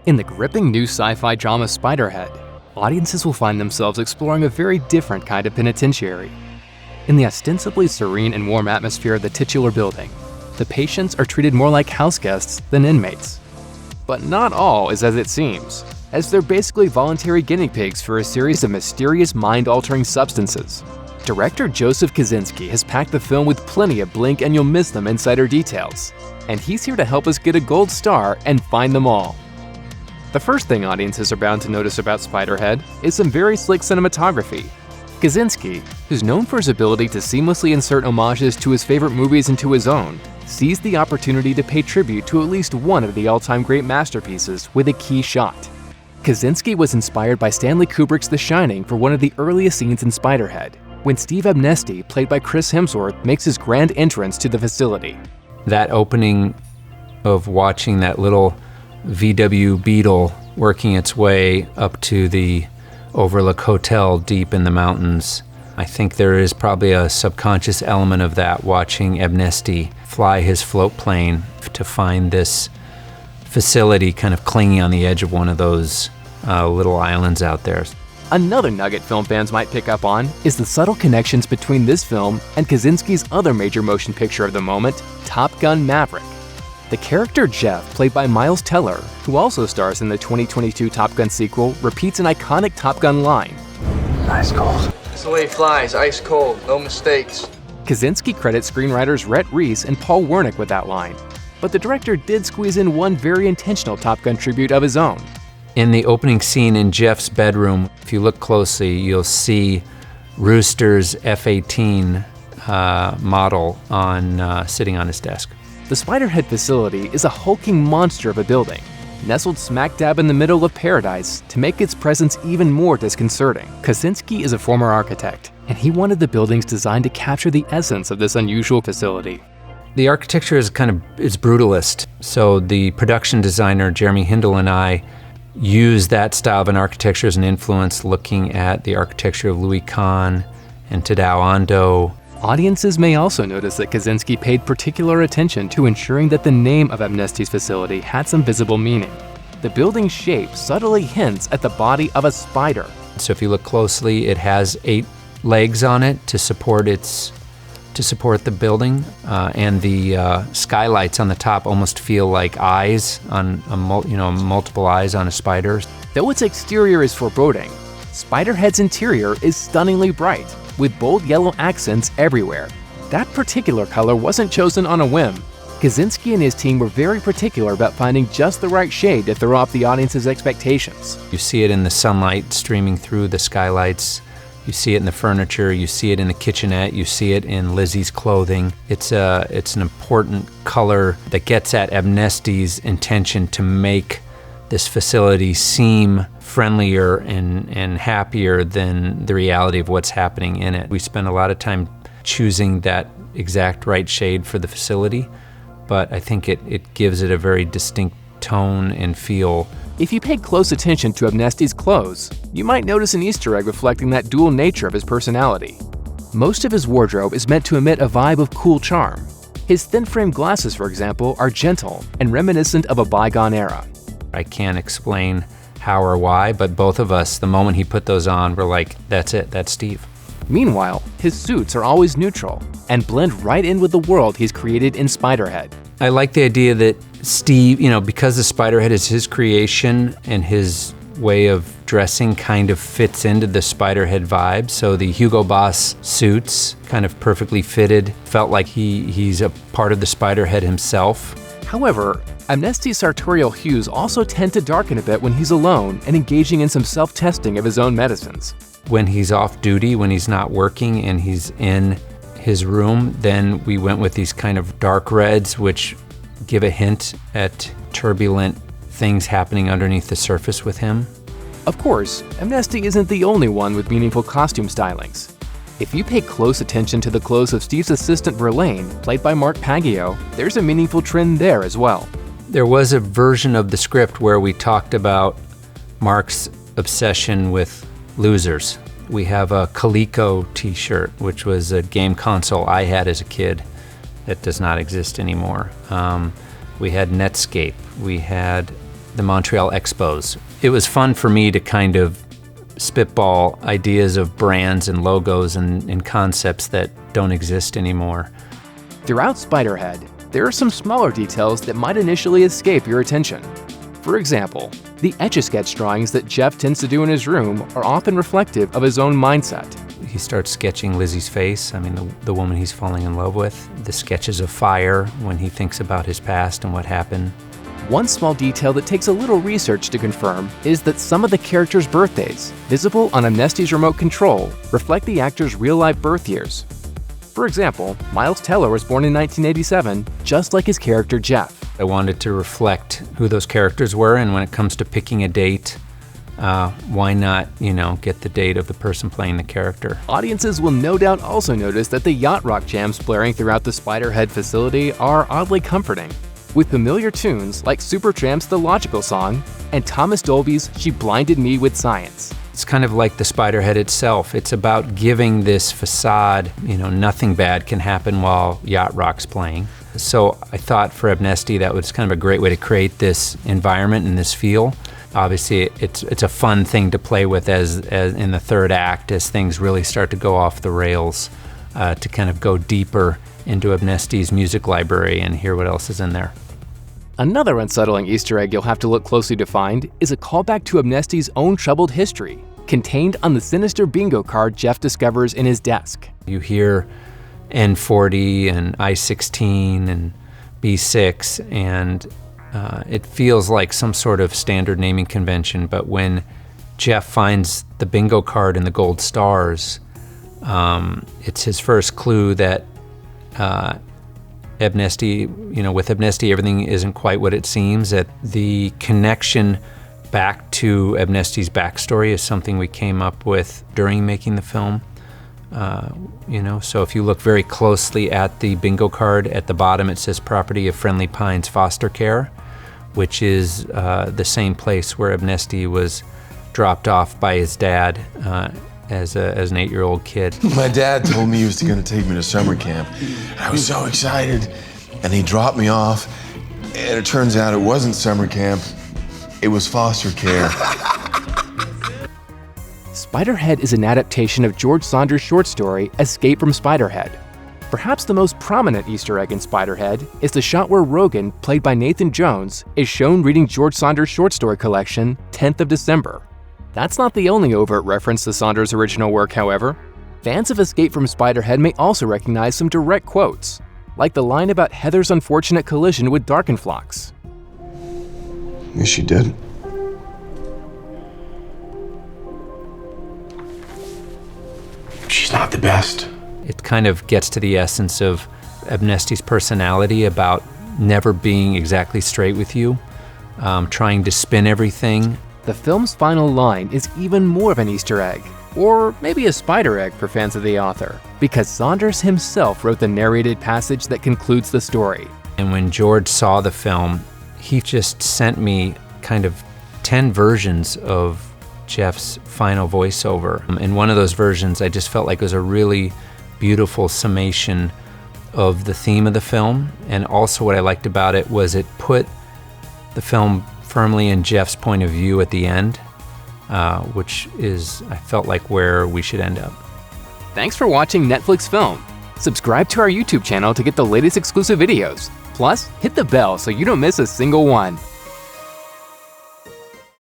In the gripping new sci-fi drama Spiderhead, audiences will find themselves exploring a very different kind of penitentiary. In the ostensibly serene and warm atmosphere of the titular building, the patients are treated more like house guests than inmates. But not all is as it seems, as they're basically voluntary guinea pigs for a series of mysterious mind-altering substances. Director Joseph Kosinski has packed the film with plenty of blink and you'll miss them insider details, and he's here to help us get a gold star and find them all. The first thing audiences are bound to notice about Spiderhead is some very slick cinematography. Kosinski, who's known for his ability to seamlessly insert homages to his favorite movies into his own, seized the opportunity to pay tribute to at least one of the all-time great masterpieces with a key shot. Kosinski was inspired by Stanley Kubrick's The Shining for one of the earliest scenes in Spiderhead, when Steve Abnesti, played by Chris Hemsworth, makes his grand entrance to the facility. That opening of watching that little VW Beetle working its way up to the Overlook Hotel deep in the mountains, I think there is probably a subconscious element of that, watching Abnesti fly his float plane to find this facility kind of clinging on the edge of one of those little islands out there. Another nugget film fans might pick up on is the subtle connections between this film and Kosinski's other major motion picture of the moment, Top Gun: Maverick. The character Jeff, played by Miles Teller, who also stars in the 2022 Top Gun sequel, repeats an iconic Top Gun line. Ice cold. It's the way he flies, ice cold, no mistakes. Kosinski credits screenwriters Rhett Reese and Paul Wernick with that line, but the director did squeeze in one very intentional Top Gun tribute of his own. In the opening scene in Jeff's bedroom, if you look closely, you'll see Rooster's F-18 model sitting on his desk. The Spiderhead facility is a hulking monster of a building, nestled smack dab in the middle of paradise to make its presence even more disconcerting. Kosinski is a former architect, and he wanted the building's design to capture the essence of this unusual facility. The architecture is brutalist, so the production designer Jeremy Hindle and I use that style of an architecture as an influence, looking at the architecture of Louis Kahn and Tadao Ando. Audiences may also notice that Kosinski paid particular attention to ensuring that the name of Abnesti's facility had some visible meaning. The building's shape subtly hints at the body of a spider. So if you look closely, it has 8 legs on it to support the building, and the skylights on the top almost feel like eyes on multiple eyes on a spider. Though its exterior is foreboding, Spiderhead's interior is stunningly bright, with bold yellow accents everywhere. That particular color wasn't chosen on a whim. Kosinski and his team were very particular about finding just the right shade to throw off the audience's expectations. You see it in the sunlight streaming through the skylights. You see it in the furniture, you see it in the kitchenette, you see it in Lizzie's clothing. It's an important color that gets at Abnesti's intention to make this facility seem friendlier and happier than the reality of what's happening in it. We spend a lot of time choosing that exact right shade for the facility, but I think it gives it a very distinct tone and feel. If you paid close attention to Abnesti's clothes, you might notice an Easter egg reflecting that dual nature of his personality. Most of his wardrobe is meant to emit a vibe of cool charm. His thin-frame glasses, for example, are gentle and reminiscent of a bygone era. I can't explain how or why, but both of us, the moment he put those on, we're like, that's it, that's Steve. Meanwhile, his suits are always neutral and blend right in with the world he's created in Spiderhead. I like the idea that Steve, because the Spiderhead is his creation and his way of dressing kind of fits into the Spiderhead vibe. So the Hugo Boss suits kind of perfectly fitted, felt like he's a part of the Spiderhead himself. However, Abnesti's sartorial hues also tend to darken a bit when he's alone and engaging in some self-testing of his own medicines. When he's off duty, when he's not working and he's in his room, then we went with these kind of dark reds, which give a hint at turbulent things happening underneath the surface with him. Of course, Abnesti isn't the only one with meaningful costume stylings. If you pay close attention to the clothes of Steve's assistant Verlaine, played by Mark Paggio, there's a meaningful trend there as well. There was a version of the script where we talked about Mark's obsession with losers. We have a Coleco t-shirt, which was a game console I had as a kid that does not exist anymore. We had Netscape. We had the Montreal Expos. It was fun for me to kind of spitball ideas of brands and logos and concepts that don't exist anymore. Throughout Spiderhead, there are some smaller details that might initially escape your attention. For example, the Etch-a-Sketch drawings that Jeff tends to do in his room are often reflective of his own mindset. He starts sketching Lizzie's face, the woman he's falling in love with, the sketches of fire when he thinks about his past and what happened. One small detail that takes a little research to confirm is that some of the characters' birthdays, visible on Amnesty's remote control, reflect the actors' real-life birth years. For example, Miles Teller was born in 1987, just like his character Jeff. I wanted to reflect who those characters were, and when it comes to picking a date, why not, get the date of the person playing the character? Audiences will no doubt also notice that the yacht rock jams blaring throughout the Spiderhead facility are oddly comforting, with familiar tunes like Supertramp's The Logical Song and Thomas Dolby's She Blinded Me with Science. It's kind of like the Spiderhead itself. It's about giving this facade, nothing bad can happen while yacht rock's playing. So I thought for Amnesty that was kind of a great way to create this environment and this feel. Obviously, it's a fun thing to play with as in the third act as things really start to go off the rails, to kind of go deeper into Amnesty's music library and hear what else is in there. Another unsettling Easter egg you'll have to look closely to find is a callback to Amnesty's own troubled history, contained on the sinister bingo card Jeff discovers in his desk. You hear N40 and I-16 and B6, and it feels like some sort of standard naming convention, but when Jeff finds the bingo card and the gold stars, it's his first clue that Amnesty, with Amnesty, everything isn't quite what it seems. That the connection back to Amnesty's backstory is something we came up with during making the film. So if you look very closely at the bingo card, at the bottom it says Property of Friendly Pines Foster Care, which is the same place where Amnesty was dropped off by his dad as an 8-year-old kid. My dad told me he was going to take me to summer camp. I was so excited, and he dropped me off, and it turns out it wasn't summer camp, it was foster care. Spiderhead is an adaptation of George Saunders' short story, Escape from Spiderhead. Perhaps the most prominent Easter egg in Spiderhead is the shot where Rogan, played by Nathan Jones, is shown reading George Saunders' short story collection, 10th of December. That's not the only overt reference to Saunders' original work, however. Fans of Escape from Spiderhead may also recognize some direct quotes, like the line about Heather's unfortunate collision with Darkenflox. Is she dead? She's not the best. It kind of gets to the essence of Amnesty's personality about never being exactly straight with you, trying to spin everything. The film's final line is even more of an Easter egg, or maybe a spider egg for fans of the author, because Saunders himself wrote the narrated passage that concludes the story. And when George saw the film, he just sent me kind of 10 versions of Jeff's final voiceover. In one of those versions, I just felt like it was a really beautiful summation of the theme of the film, and also what I liked about it was it put the film firmly in Jeff's point of view at the end, which is, I felt like, where we should end up. Thanks for watching Netflix Film. Subscribe to our YouTube channel to get the latest exclusive videos. Plus, hit the bell so you don't miss a single one.